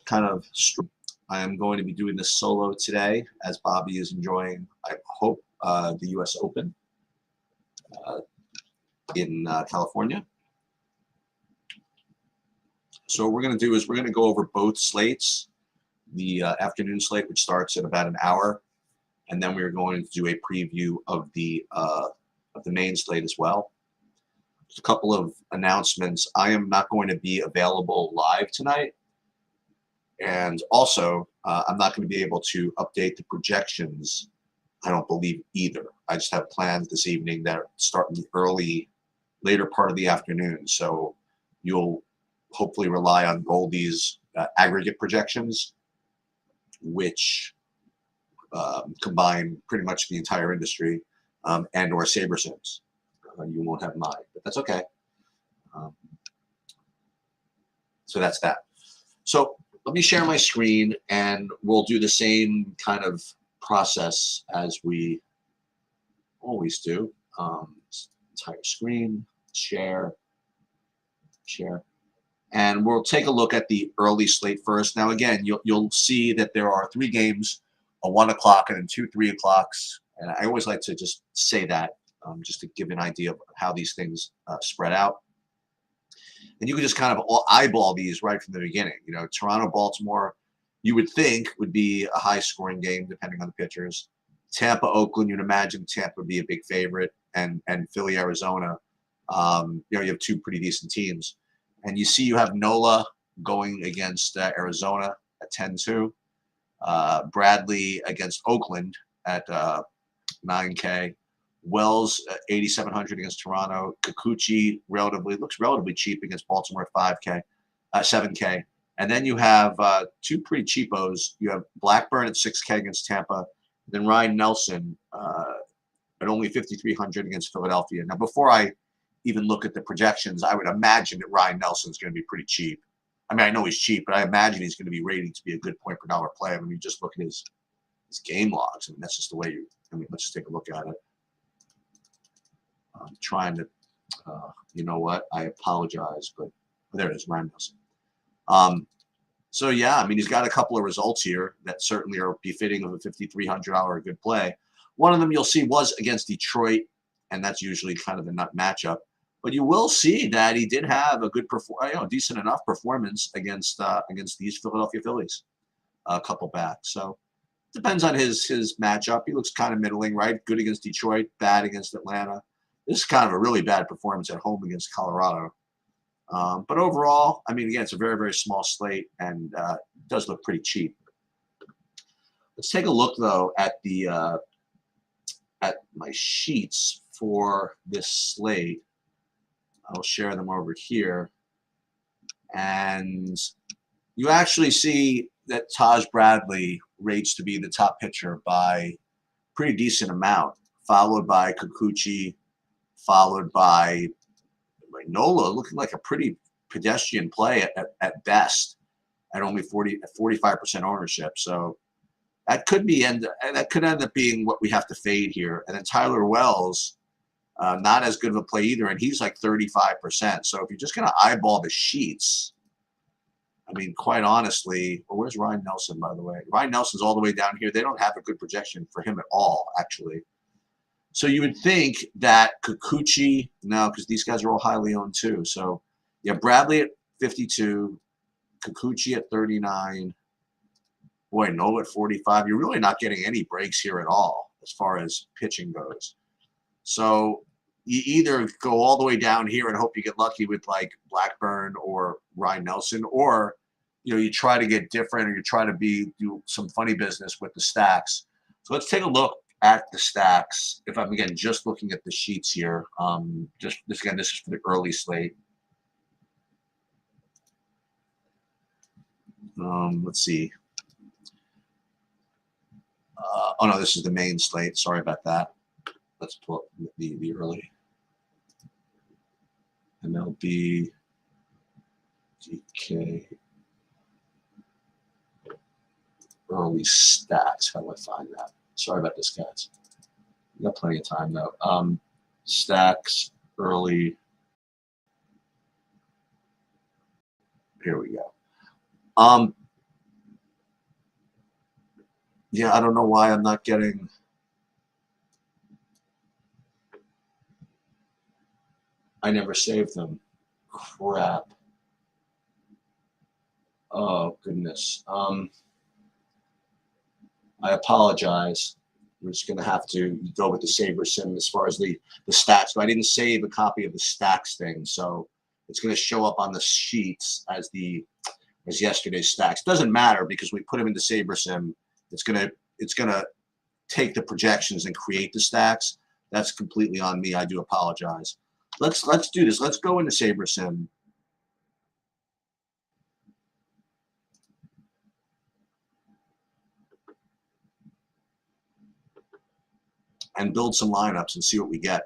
kind of I am going to be doing this solo today as Bobby is enjoying, I hope, the U.S. Open in California. So what we're going to do is we're going to go over both slates, the afternoon slate, which starts at about an hour, and then we're going to do a preview of the main slate as well. Just a couple of announcements. I am not going to be available live tonight. And also, I'm not going to be able to update the projections, I don't believe, either. I just have plans this evening that start in the later part of the afternoon. So you'll hopefully rely on Goldie's aggregate projections, which combine pretty much the entire industry, and or SaberSims. You won't have mine, but that's okay. So that's that. So let me share my screen, and we'll do the same kind of process as we always do. Entire screen, share, and we'll take a look at the early slate first. Now, again, you'll see that there are 3 games, a 1 o'clock and then 2 3 o'clocks. And I always like to just say that, just to give an idea of how these things spread out. And you can just kind of eyeball these right from the beginning. You know, Toronto-Baltimore, you would think would be a high-scoring game depending on the pitchers. Tampa-Oakland, you'd imagine Tampa would be a big favorite, and Philly-Arizona. You know, you have 2 pretty decent teams. And you see you have Nola going against Arizona at 10-2. Bradley against Oakland at 9K. Wells 8,700 against Toronto. Kikuchi looks relatively cheap against Baltimore at 5K, 7K. And then you have 2 pretty cheapos. You have Blackburn at 6K against Tampa. Then Ryan Nelson at only 5,300 against Philadelphia. Now, before I even look at the projections, I would imagine that Ryan Nelson's going to be pretty cheap. I mean, I know he's cheap, but I imagine he's going to be rated to be a good point per dollar play. I mean, you just look at his game logs. I mean, that's just the way let's just take a look at it. I'm trying to, you know what? I apologize, but there it is, Ryan Nelson. So, yeah, I mean, he's got a couple of results here that certainly are befitting of a $5,300 good play. One of them you'll see was against Detroit, and that's usually kind of the nut matchup. But you will see that he did have a good, decent enough performance against these Philadelphia Phillies a couple back. So depends on his matchup. He looks kind of middling, right? Good against Detroit, bad against Atlanta. This is kind of a really bad performance at home against Colorado. But overall, I mean, again, it's a very, very small slate, and it does look pretty cheap. Let's take a look, though, at my sheets for this slate. I'll share them over here. And you actually see that Taj Bradley rates to be the top pitcher by pretty decent amount, followed by Kikuchi, followed by Nola, looking like a pretty pedestrian play at best, at only 45% ownership. So that could end up being what we have to fade here. And then Tyler Wells, not as good of a play either, and he's like 35%. So if you're just going to eyeball the sheets, I mean, quite honestly, where's Ryan Nelson, by the way? Ryan Nelson's all the way down here. They don't have a good projection for him at all, actually. So you would think that Kikuchi, no, because these guys are all highly owned too. So, yeah, Bradley at 52, Kikuchi at 39, boy, Nola at 45. You're really not getting any breaks here at all as far as pitching goes. So you either go all the way down here and hope you get lucky with like Blackburn or Ryan Nelson, or you try to get different, or you try to do some funny business with the stacks. So let's take a look at the stacks. If I'm again just looking at the sheets here, this is for the early slate. Let's see. Oh no, this is the main slate. Sorry about that. Let's pull up the early. MLB, DK, early stacks. How do I find that? Sorry about this, guys. We got plenty of time though. Stacks, early. Here we go. Yeah, I don't know why I'm not getting. I never saved them. Crap. Oh goodness. I apologize. We're just gonna have to go with the Saber Sim as far as the stats. So I didn't save a copy of the stacks thing, so it's gonna show up on the sheets as yesterday's stacks. Doesn't matter because we put them into Saber Sim. It's gonna take the projections and create the stacks. That's completely on me. I do apologize. Let's do this. Let's go into Saber Sim. And build some lineups and see what we get.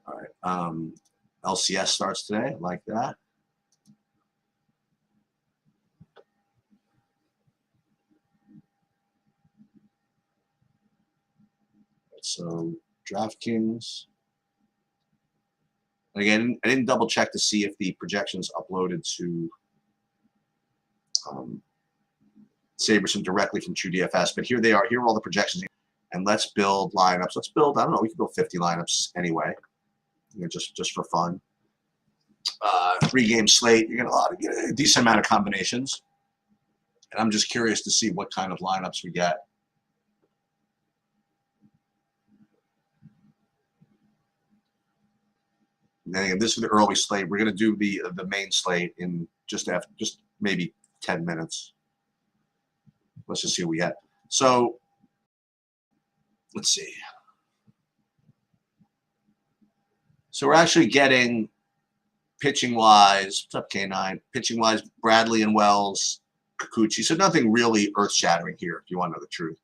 All right. LCS starts today. I like that. So DraftKings. Again, I didn't double check to see if the projections uploaded to SaberSim directly from TrueDFS, but here they are. Here are all the projections. And let's build lineups. Let's build, I don't know, we can build 50 lineups anyway, just for fun. 3-game slate, you're going to get a decent amount of combinations. And I'm just curious to see what kind of lineups we get. And then again, this is the early slate. We're going to do the main slate in just maybe 10 minutes. Let's just see what we get. So let's see. So we're actually getting pitching-wise, what's up, K9? Pitching-wise, Bradley and Wells, Kikuchi. So nothing really earth-shattering here, if you want to know the truth.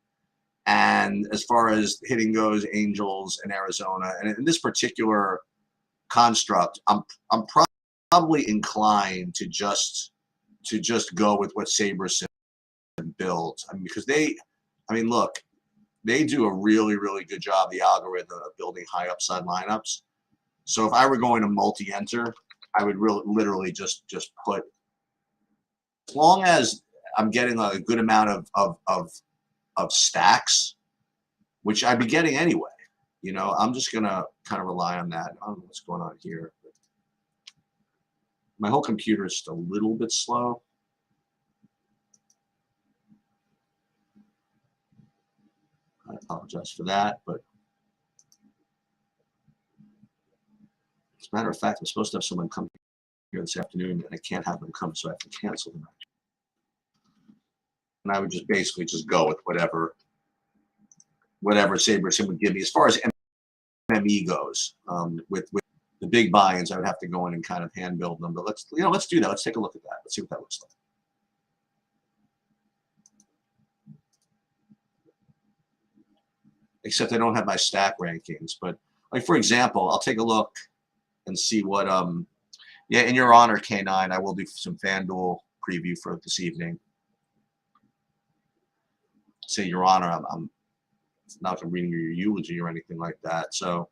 And as far as hitting goes, Angels and Arizona. And in this particular construct, I'm probably inclined to just go with what SaberSim builds. I mean, because look, they do a really, really good job, the algorithm of building high upside lineups. So if I were going to multi-enter, I would literally just put, as long as I'm getting a good amount of stacks, which I'd be getting anyway. You know, I'm just gonna kind of rely on that. I don't know what's going on here. My whole computer is just a little bit slow. I apologize for that, but as a matter of fact, I'm supposed to have someone come here this afternoon, and I can't have them come, so I have to cancel them. And I would just basically just go with whatever SaberSim would give me. As far as MME goes, with the big buy-ins, I would have to go in and kind of hand build them. But let's do that. Let's take a look at that. Let's see what that looks like. Except I don't have my stack rankings. But like for example, I'll take a look and see what yeah, in your honor, K9, I will do some FanDuel preview for this evening. Say your honor, I'm not reading your eulogy or anything like that. So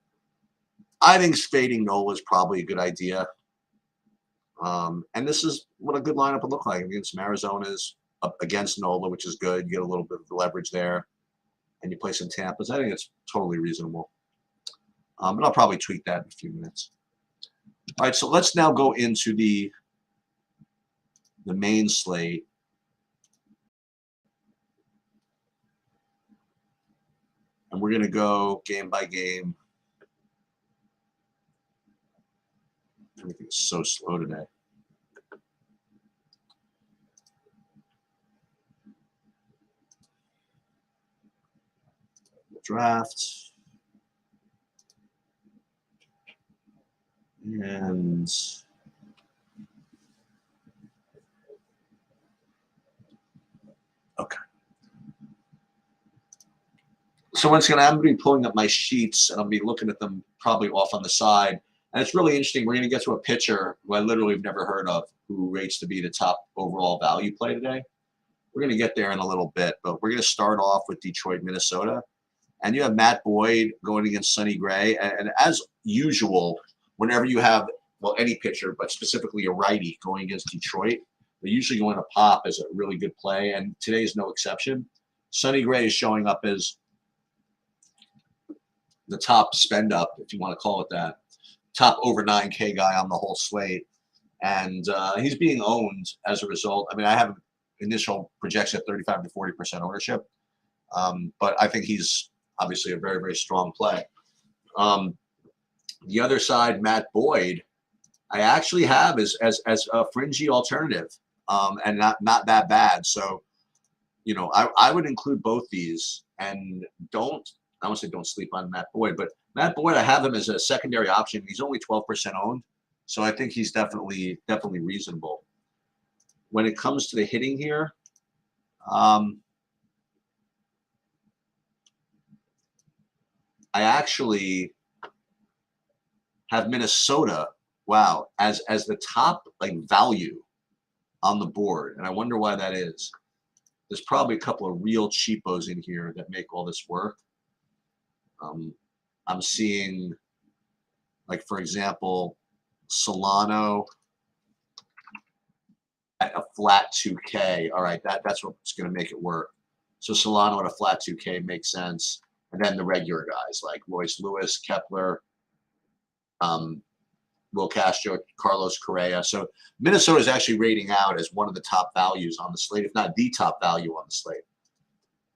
I think fading Nola is probably a good idea. And this is what a good lineup would look like. Against some Arizona's up against Nola, which is good. You get a little bit of leverage there. And you play some Tampas. I think it's totally reasonable. But I'll probably tweak that in a few minutes. All right, so let's now go into the main slate. And we're going to go game by game. Everything is so slow today. Draft. And okay. So once again, I'm going to be pulling up my sheets, and I'll be looking at them probably off on the side. And it's really interesting. We're going to get to a pitcher who I literally have never heard of, who rates to be the top overall value play today. We're going to get there in a little bit, but we're going to start off with Detroit, Minnesota. And you have Matt Boyd going against Sonny Gray. And as usual, whenever you have, well, any pitcher, but specifically a righty going against Detroit, They're usually going to pop as a really good play, and today is no exception. Sonny Gray is showing up as the top spend up, if you want to call it that, top over 9K guy on the whole slate. And he's being owned as a result. I mean, I have an initial projection at 35 to 40% ownership, but I think he's obviously a very, very strong play. The other side, Matt Boyd, I actually have as a fringy alternative, and not that bad. So, you know, I would include both these, and I won't say don't sleep on Matt Boyd, but Matt Boyd, I have him as a secondary option. He's only 12% owned, so I think he's definitely reasonable. When it comes to the hitting here, I actually have Minnesota, wow, as the top value on the board, and I wonder why that is. There's probably a couple of real cheapos in here that make all this work. I'm seeing, like, for example, Solano at a flat 2K. All right, that's what's going to make it work. So Solano at a flat 2K makes sense. And then the regular guys like Royce Lewis, Kepler, Will Castro, Carlos Correa. So Minnesota is actually rating out as one of the top values on the slate, if not the top value on the slate.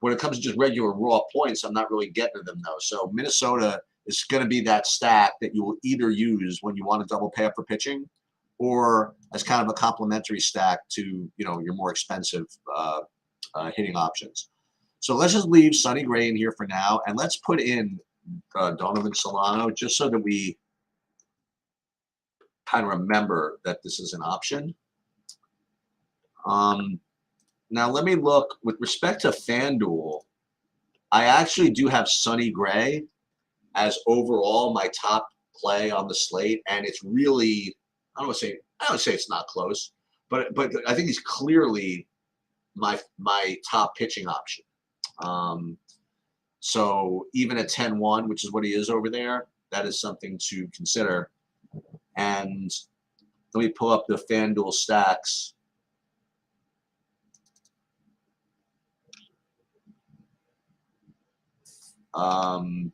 When it comes to just regular raw points, I'm not really getting to them, though. So Minnesota is going to be that stack that you will either use when you want to double pay up for pitching, or as kind of a complementary stack to, you know, your more expensive hitting options. So let's just leave Sonny Gray in here for now, and let's put in Donovan Solano just so that we kind of remember that this is an option. Now, let me look. With respect to FanDuel, I actually do have Sonny Gray as overall my top play on the slate, and it's really, I don't say it's not close, but I think he's clearly my top pitching option. So even at 10-1, which is what he is over there, that is something to consider. And let me pull up the FanDuel stacks. And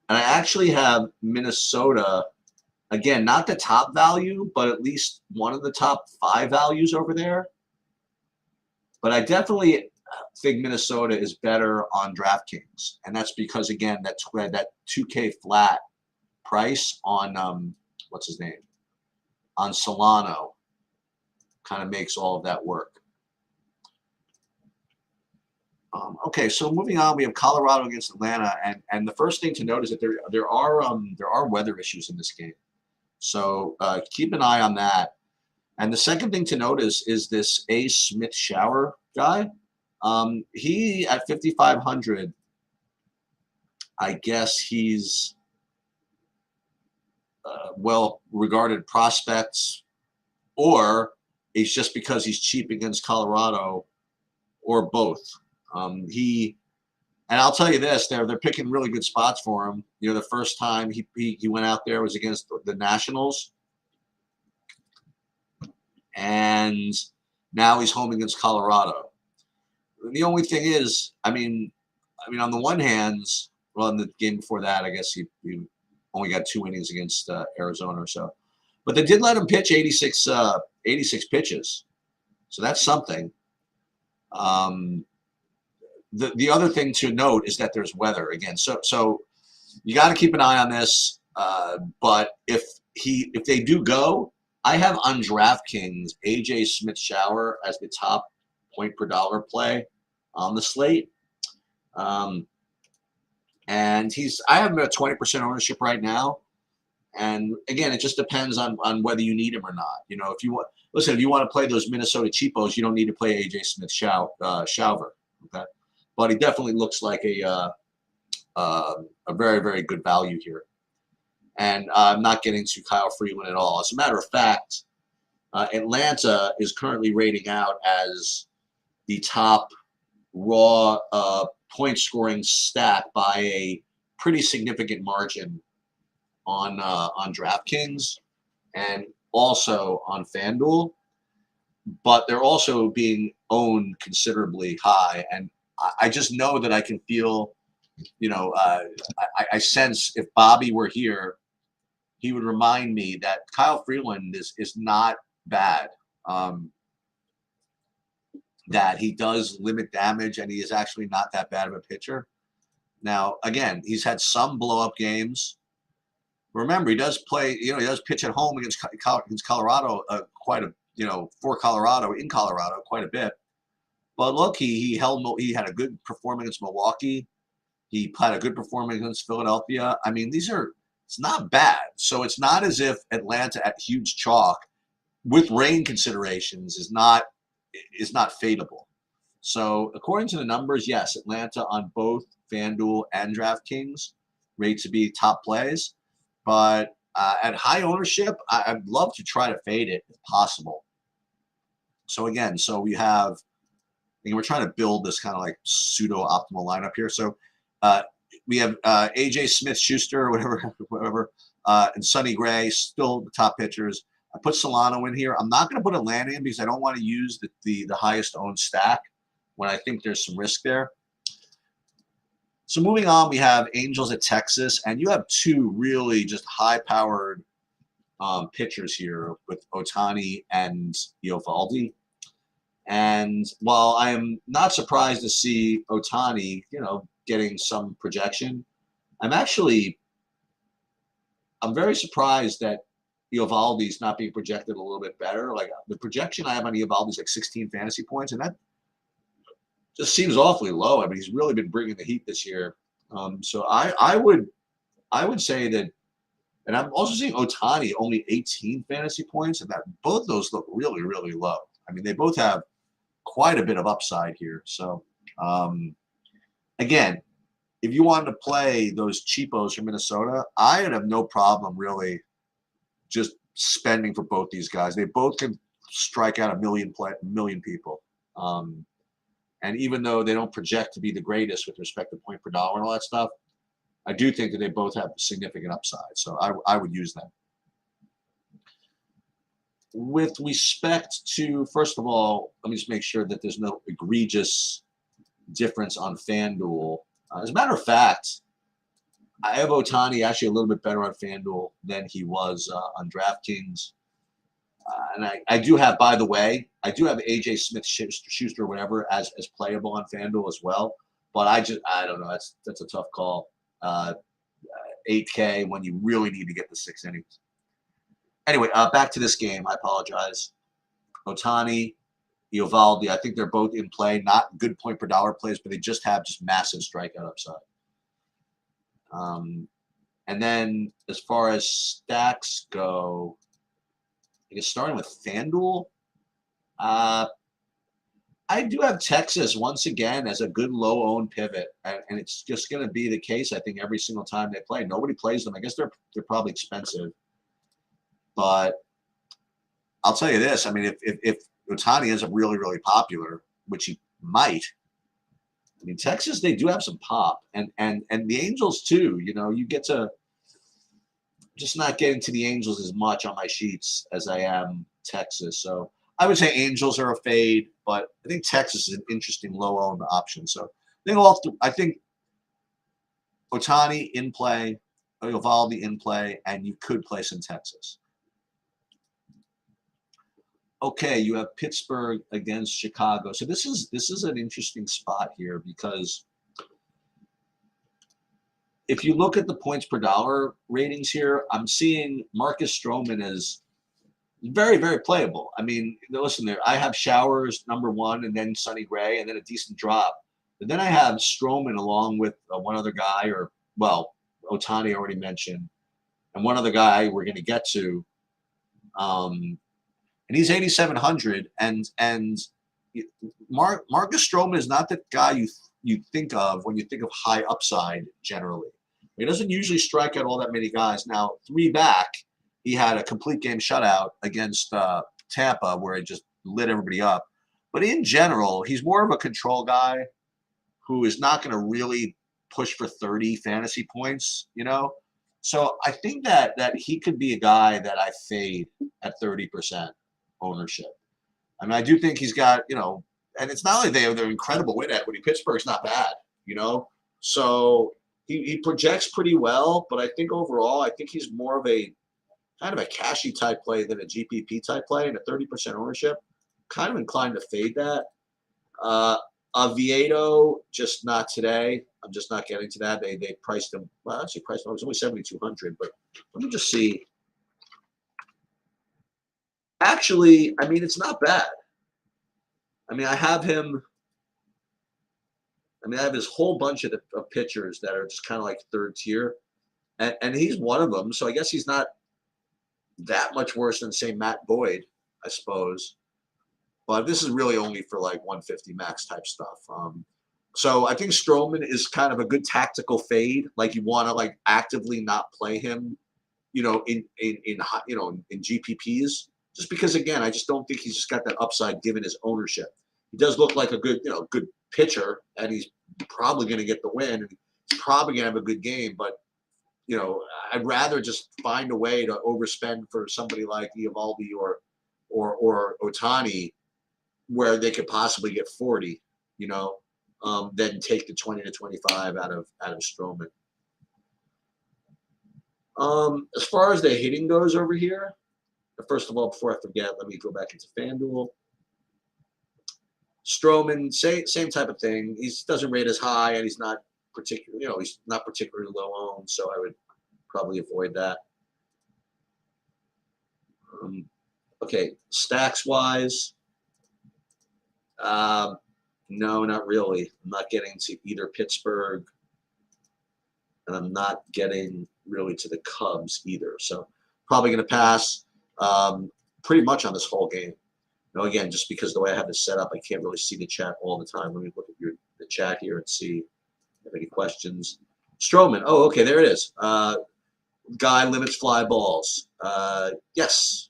I actually have Minnesota, again, not the top value, but at least one of the top 5 values over there. But I definitely think Minnesota is better on DraftKings, and that's because, again, that 2K flat price on what's his name, on Solano, kind of makes all of that work. Okay, so moving on, we have Colorado against Atlanta, and the first thing to note is that there are weather issues in this game, so keep an eye on that. And the second thing to notice is this A. Smith Shower guy. He at 5,500, I guess he's well-regarded prospects, or it's just because he's cheap against Colorado, or both. And I'll tell you this, they're picking really good spots for him. You know, the first time he went out there was against the Nationals, and now he's home against Colorado. The only thing is, I mean, on the one hand, well, in the game before that, I guess he only got 2 innings against Arizona or so, but they did let him pitch 86 pitches, so that's something. The other thing to note is that there's weather again, so you got to keep an eye on this. But if they do go, I have on DraftKings AJ Smith Shower as the top point per dollar play on the slate, and I have him at 20% ownership right now. And again, it just depends on whether you need him or not. You know, if you want to play those Minnesota cheapos, you don't need to play AJ Smith Shauver. Okay. But he definitely looks like a very, very good value here. And I'm not getting to Kyle Freeland at all. As a matter of fact, Atlanta is currently rating out as the top raw point scoring stack by a pretty significant margin on DraftKings and also on FanDuel. but they're also being owned considerably high. And I just know that I can feel, I sense if Bobby were here, he would remind me that Kyle Freeland is not bad. Um, that he does limit damage, and he is actually not that bad of a pitcher. Now, again, he's had some blow up games. Remember, he does play. He does pitch at home against Colorado quite a for Colorado in Colorado quite a bit. But look, he had a good performance against Milwaukee. He had a good performance against Philadelphia. I mean, it's not bad. So it's not as if Atlanta at huge chalk with rain considerations is not fadeable. So according to the numbers, yes, Atlanta on both FanDuel and DraftKings rate to be top plays. But at high ownership, I'd love to try to fade it if possible. So again, we have, we're trying to build this kind of like pseudo optimal lineup here. So we have AJ Smith-Schuster, whatever, and Sonny Gray, still the top pitchers. I put Solano in here. I'm not going to put Atlanta in because I don't want to use the highest owned stack when I think there's some risk there. So moving on, we have Angels at Texas, and you have two really just high-powered pitchers here with Ohtani and Eovaldi. And while I am not surprised to see Ohtani, getting some projection, I'm very surprised that Eovaldi's not being projected a little bit better. Like the projection I have on Eovaldi is like 16 fantasy points, and that just seems awfully low. I mean, he's really been bringing the heat this year. So I would say that, and I'm also seeing Ohtani only 18 fantasy points, and that both those look really, really low. I mean, they both have quite a bit of upside here. So again, if you wanted to play those cheapos from Minnesota, I would have no problem really just spending for both these guys. They both can strike out a million people. And even though they don't project to be the greatest with respect to point per dollar and all that stuff, I do think that they both have significant upside. So I would use them. With respect to, first of all, let me just make sure that there's no egregious difference on FanDuel. As a matter of fact, I have Ohtani actually a little bit better on FanDuel than he was on DraftKings. And I do have, by the way, I do have AJ Smith-Schuster, whatever, as playable on FanDuel as well. But I don't know. That's a tough call. 8K when you really need to get the 6 innings. Anyway, back to this game. I apologize. Ohtani, Eovaldi, I think they're both in play. Not good point per dollar plays, but they just have massive strikeout upside. And then as far as stacks go, I guess starting with FanDuel, I do have Texas once again as a good low-owned pivot, and it's just going to be the case, I think, every single time they play. Nobody plays them. I guess they're probably expensive. But I'll tell you this. I mean, if Ohtani ends up really, really popular, which he might, I mean, Texas, they do have some pop. And the Angels, too. You get to just not getting to the Angels as much on my sheets as I am Texas. So I would say Angels are a fade, but I think Texas is an interesting low-owned option. So I think Ohtani in play, Eovaldi in play, and you could play some Texas. Okay, you have Pittsburgh against Chicago. So this is an interesting spot here because if you look at the points per dollar ratings here, I'm seeing Marcus Stroman as very, very playable. I mean, listen there. I have Showers #1 and then Sonny Gray and then a decent drop. But then I have Stroman along with one other guy, Ohtani I already mentioned, and one other guy we're going to get to. And he's 8,700, and Marcus Stroman is not the guy you think of when you think of high upside generally. He doesn't usually strike out all that many guys. Now, 3 back, he had a complete game shutout against Tampa where he just lit everybody up. But in general, he's more of a control guy who is not going to really push for 30 fantasy points, So I think that he could be a guy that I fade at 30% ownership. I mean, I do think he's got, and it's not like they're incredible win equity. Pittsburgh's not bad, So he projects pretty well, but I think overall, I think he's more of a kind of a cashy type play than a GPP type play, and a 30% ownership. Kind of inclined to fade that. Oviedo, just not today. I'm just not getting to that. They priced him. Well, actually priced him. It was only 7,200, but let me just see. Actually, I mean, it's not bad. I mean, I have him. I mean, I have this whole bunch of pitchers that are just kind of like third tier, and he's one of them. So I guess he's not that much worse than, say, Matt Boyd, I suppose. But this is really only for like 150 max type stuff. So I think Stroman is kind of a good tactical fade. Like, you want to like actively not play him, in GPPs, just because, again, I just don't think he's just got that upside given his ownership. He does look like a good pitcher, and he's probably going to get the win, and he's probably going to have a good game. But I'd rather just find a way to overspend for somebody like Eovaldi or Ohtani, where they could possibly get 40, then take the 20 to 25 out of Stroman. As far as the hitting goes over here, first of all, before I forget, let me go back into FanDuel. Stroman, same type of thing. He doesn't rate as high, and he's not he's not particularly low owned, so I would probably avoid that. Okay, stacks wise. No, not really. I'm not getting to either Pittsburgh, and I'm not getting really to the Cubs either. So probably going to pass pretty much on this whole game. Again, just because the way I have this set up, I can't really see the chat all the time. Let me look at the chat here and see if you have any questions. Stroman. Oh, okay, there it is. Guy limits fly balls. Yes.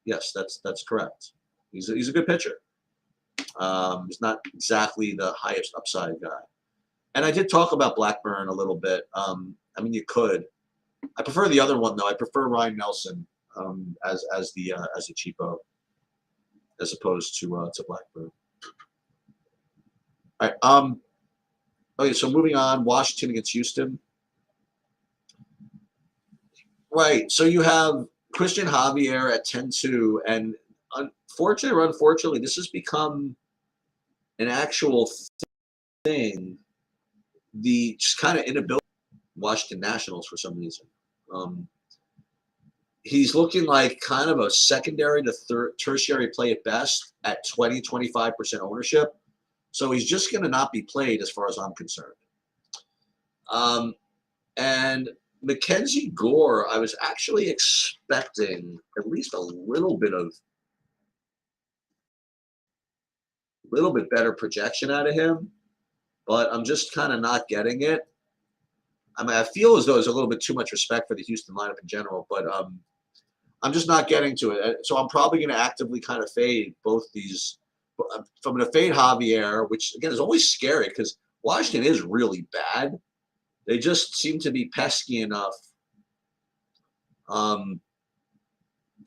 Yes, that's correct. He's a good pitcher. He's not exactly the highest upside guy. And I did talk about Blackburn a little bit. I mean, you could. I prefer the other one though. I prefer Ryan Nelson as the cheapo, as opposed to Blackburn. All right. Okay, so moving on. Washington against Houston. Right. So you have Christian Javier at 10-2, and unfortunately or unfortunately, this has become an actual thing. The just kind of inability of Washington Nationals for some reason. He's looking like kind of a secondary to tertiary play at best at 20-25% ownership. So he's just going to not be played as far as I'm concerned. And Mackenzie Gore, I was actually expecting at least a little bit better projection out of him, but I'm just kind of not getting it. I mean, I feel as though there's a little bit too much respect for the Houston lineup in general, but I'm just not getting to it. So I'm probably going to actively kind of fade both these. If I'm going to fade Javier, which again is always scary because Washington is really bad. They just seem to be pesky enough.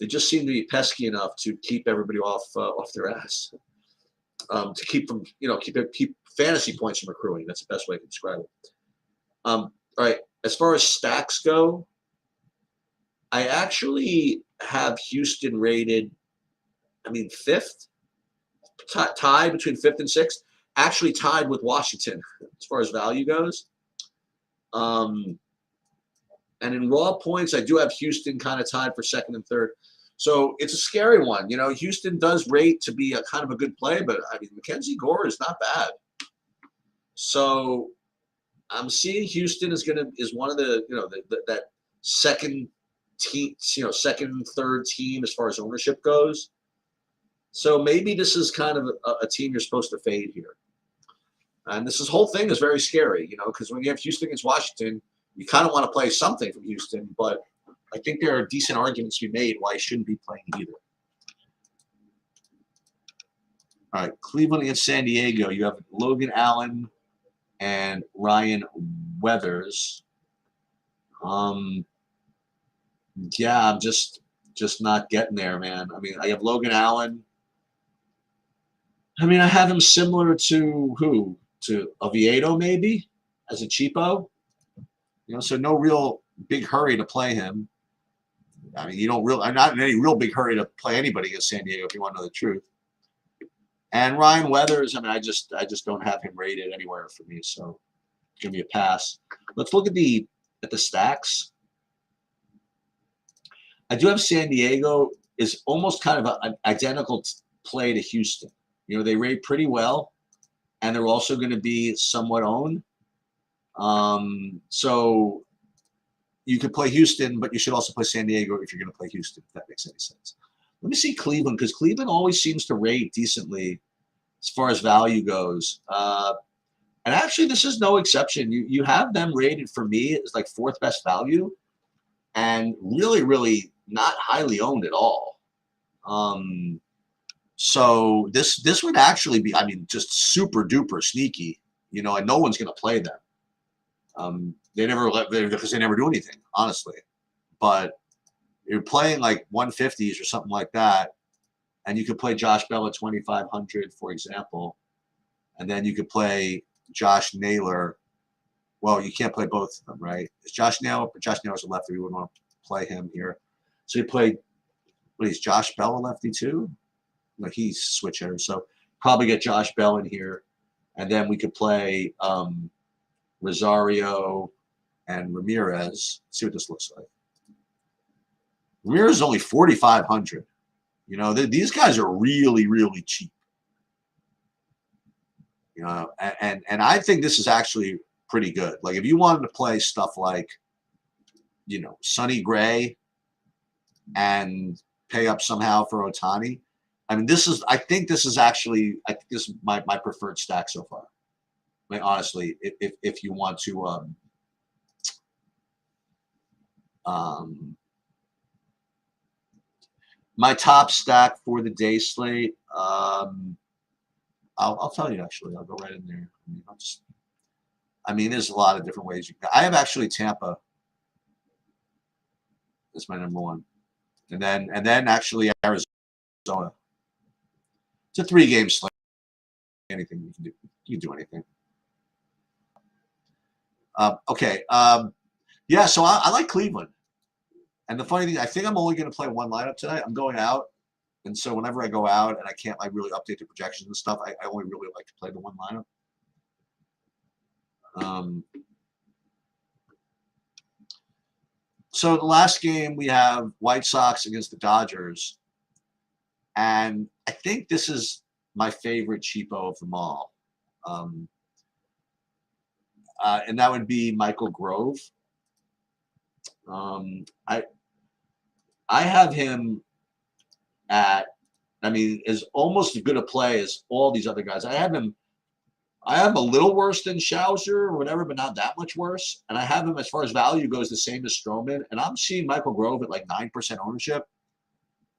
They just seem to be pesky enough to keep everybody off their ass. To keep from keep fantasy points from accruing. That's the best way to describe it. All right. As far as stacks go, I actually have Houston rated, fifth, tied between fifth and sixth. Actually tied with Washington as far as value goes. And in raw points, I do have Houston kind of tied for second and third. So it's a scary one. Houston does rate to be a kind of a good play, but Mackenzie Gore is not bad. So I'm seeing Houston is one of the that second team, second, third team as far as ownership goes. So maybe this is kind of a team you're supposed to fade here. And this whole thing is very scary, because when you have Houston against Washington, you kind of want to play something from Houston, but I think there are decent arguments to be made why he shouldn't be playing either. All right, Cleveland against San Diego. You have Logan Allen and Ryan Weathers. Yeah, just not getting there, man. I mean, I have Logan Allen. I mean, I have him similar to who? To Oviedo, maybe, as a cheapo. So no real big hurry to play him. I mean, I'm not in any real big hurry to play anybody against San Diego, if you want to know the truth. And Ryan Weathers, I mean, I just don't have him rated anywhere for me, so give me a pass. Let's look at the stacks. I do have San Diego is almost kind of an identical play to Houston. They rate pretty well, and they're also going to be somewhat owned. So you could play Houston, but you should also play San Diego if you're going to play Houston, if that makes any sense. Let me see Cleveland, because Cleveland always seems to rate decently as far as value goes. And actually, this is no exception. You have them rated for me as like fourth best value, and really, really not highly owned at all. So this would actually be, I mean, just super duper sneaky, and no one's going to play them. Because they never do anything, honestly. But you're playing like 150s or something like that, and you could play Josh Bell at 2,500, for example, and then you could play Josh Naylor. Well, you can't play both of them, right? It's Josh Naylor, but Josh Naylor's a lefty. We wouldn't want to play him here. So you play, is Josh Bell a lefty too? No, he's switch hitter. So probably get Josh Bell in here, and then we could play Rosario and Ramirez. Let's see what this looks like. Ramirez is only 4,500. These guys are really, really cheap. And I think this is actually pretty good. Like if you wanted to play stuff like, Sonny Gray and pay up somehow for Ohtani. I mean, I think this is my preferred stack so far. I mean, honestly, if you want to, my top stack for the day slate, I'll tell you actually. I'll go right in there. I mean, there's a lot of different ways you can. I have actually Tampa. That's my number one, and then actually Arizona. It's a 3-game slate. Anything you can do. You can do anything. Okay. Yeah. So I like Cleveland. And the funny thing, I think I'm only going to play one lineup tonight. I'm going out. And so whenever I go out and I can't really update the projections and stuff, I only really like to play the one lineup. So the last game we have White Sox against the Dodgers. And I think this is my favorite cheapo of them all. And that would be Michael Grove. I have him is almost as good a play as all these other guys. I have him a little worse than Schauser or whatever, but not that much worse. And I have him, as far as value goes, the same as Stroman. And I'm seeing Michael Grove at like 9% ownership.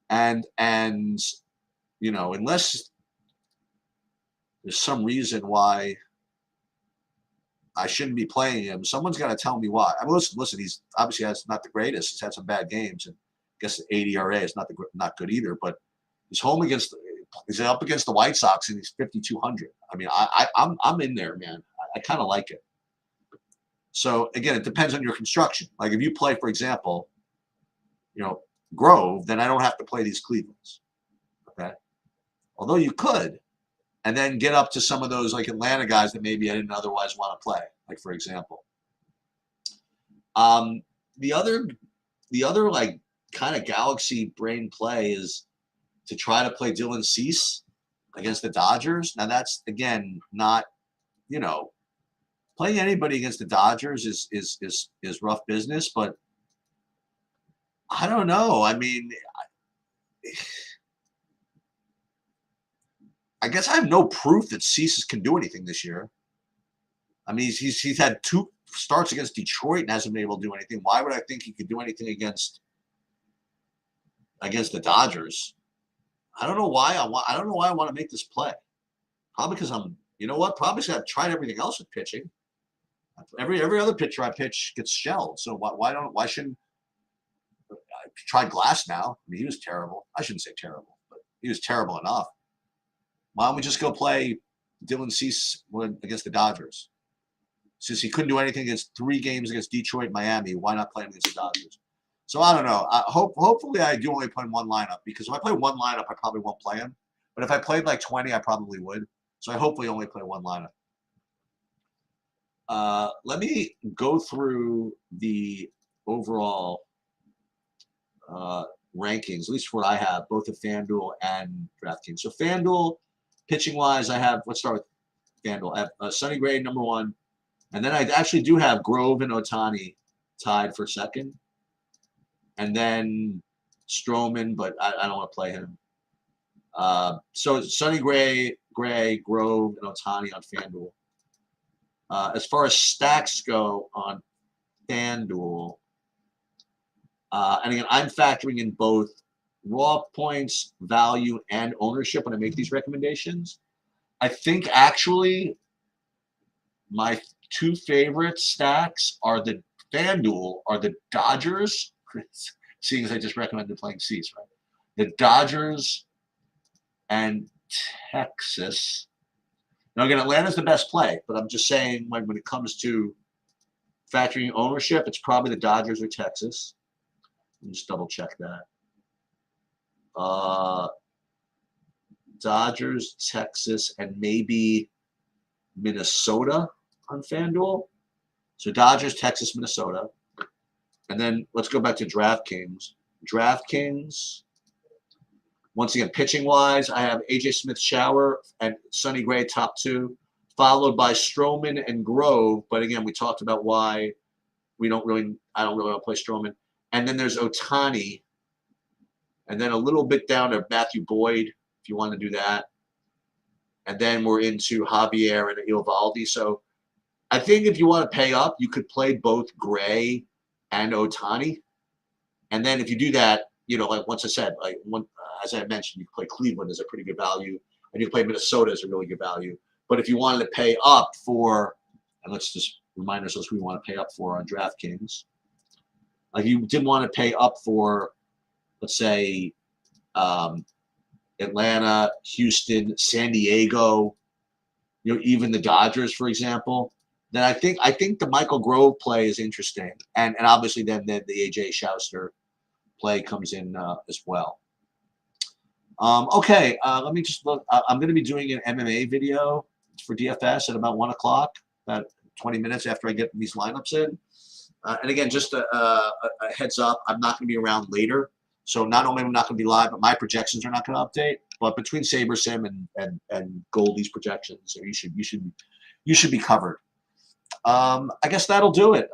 And unless there's some reason why I shouldn't be playing him, someone's got to tell me why. I mean, listen, he's obviously not the greatest. He's had some bad games, and I guess the 80 ERA is not good either. But he's up against the White Sox, and he's 5,200. I mean, I'm in there, man. I kind of like it. So again, it depends on your construction. Like if you play, for example, Grove, then I don't have to play these Clevelands. Okay, although you could. And then get up to some of those like Atlanta guys that maybe I didn't otherwise want to play, like for example. The other like kind of galaxy brain play is to try to play Dylan Cease against the Dodgers. Now that's again not, playing anybody against the Dodgers is rough business, but I don't know. I mean, I guess I have no proof that Cease can do anything this year. I mean, he's had 2 starts against Detroit and hasn't been able to do anything. Why would I think he could do anything against the Dodgers? I don't know why I want to make this play. Probably because Probably because I've tried everything else with pitching. Every other pitcher I pitch gets shelled. So why shouldn't I tried Glass now. I mean, he was terrible. I shouldn't say terrible, but he was terrible enough. Why don't we just go play Dylan Cease against the Dodgers? Since he couldn't do anything against 3 games against Detroit, Miami, why not play him against the Dodgers? So I don't know. Hopefully I do only play one lineup, because if I play one lineup, I probably won't play him. But if I played like 20, I probably would. So I hopefully only play one lineup. Let me go through the overall rankings, at least for what I have, both at FanDuel and DraftKings. So FanDuel, pitching-wise, I have, let's start with FanDuel. I have Sonny Gray, number 1. And then I actually do have Grove and Ohtani tied for 2nd. And then Stroman, but I don't want to play him. So Sonny Gray, Grove, and Ohtani on FanDuel. As far as stacks go on FanDuel, and again, I'm factoring in both raw points, value, and ownership when I make these recommendations. I think actually my 2 favorite stacks are the FanDuel are the Dodgers, seeing as I just recommended playing Cease, right? The Dodgers and Texas. Now, again, Atlanta's the best play, but I'm just saying when it comes to factoring ownership, it's probably the Dodgers or Texas. Let me just double check that. Dodgers, Texas, and maybe Minnesota on FanDuel. So Dodgers, Texas, Minnesota. And then let's go back to DraftKings. DraftKings, once again, pitching-wise, I have A.J. Smith-Shower and Sonny Gray top 2, followed by Stroman and Grove. But again, we talked about why I don't really want to play Stroman. And then there's Ohtani. And then a little bit down to Matthew Boyd, if you want to do that. And then we're into Javier and Eovaldi. So I think if you want to pay up, you could play both Gray and Ohtani. And then if you do that, like once I said, as I mentioned, you can play Cleveland as a pretty good value, and you can play Minnesota as a really good value. But if you wanted to pay up for, and let's just remind ourselves who we want to pay up for on DraftKings. Like you did want to pay up for, let's say, Atlanta, Houston, San Diego, even the Dodgers, for example. Then I think the Michael Grove play is interesting, and obviously then the AJ Schauster play comes in as well. Okay, let me just look. I'm going to be doing an MMA video for DFS at about 1 o'clock, about 20 minutes after I get these lineups in. And again, just a heads up, I'm not going to be around later. So not only am I not going to be live, but my projections are not going to update. But between SaberSim and Goldie's projections, you should be covered. I guess that'll do it.